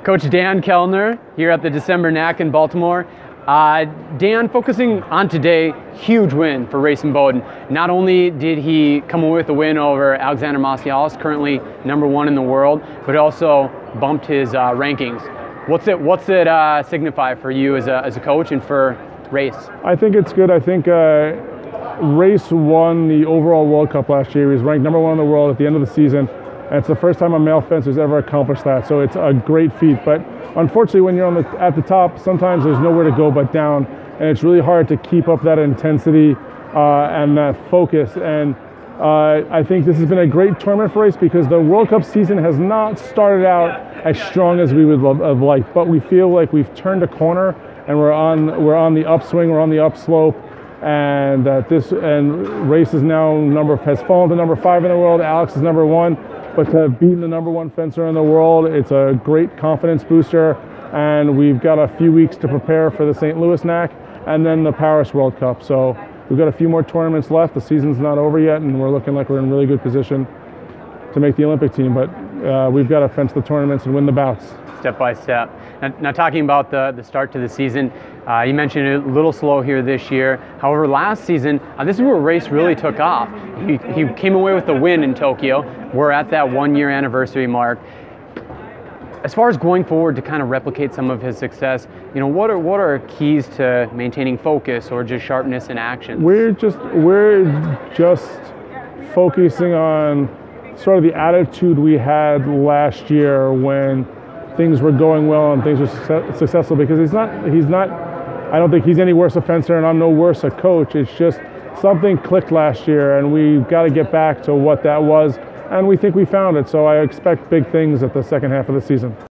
Coach Dan Kellner here at the December NAC in Baltimore. Dan, focusing on today, huge win for Racing Bowdoin. Not only did he come away with a win over Alexander Macialis, currently #1 in the world, but also bumped his rankings. What's it signify for you as a coach and for Race? I think it's good. I think Race won the overall World Cup last year. He was ranked #1 in the world at the end of the season. And it's the first time a male fencer's ever accomplished that, so it's a great feat. But unfortunately, when you're at the top, sometimes there's nowhere to go but down, and it's really hard to keep up that intensity and that focus. And I think this has been a great tournament for Race because the World Cup season has not started out as strong as we would have liked, but we feel like we've turned a corner and we're on the upswing, we're on the upslope. And Race is now has fallen to #5 in the world. Alex is #1. But to have beaten the #1 fencer in the world, it's a great confidence booster. And we've got a few weeks to prepare for the St. Louis NAC and then the Paris World Cup. So we've got a few more tournaments left. The season's not over yet, and we're looking like we're in really good position to make the Olympic team. But we've got to fence the tournaments and win the bouts. Step by step. Now talking about the start to the season, you mentioned a little slow here this year. However, last season, this is where Race really took off. He came away with the win in Tokyo. We're at that 1-year anniversary mark. As far as going forward to kind of replicate some of his success, what are keys to maintaining focus or just sharpness in action? We're just focusing on sort of the attitude we had last year when things were going well and things were successful, because he's not, I don't think he's any worse a fencer and I'm no worse a coach. It's just something clicked last year and we've got to get back to what that was, and we think we found it. So I expect big things at the second half of the season.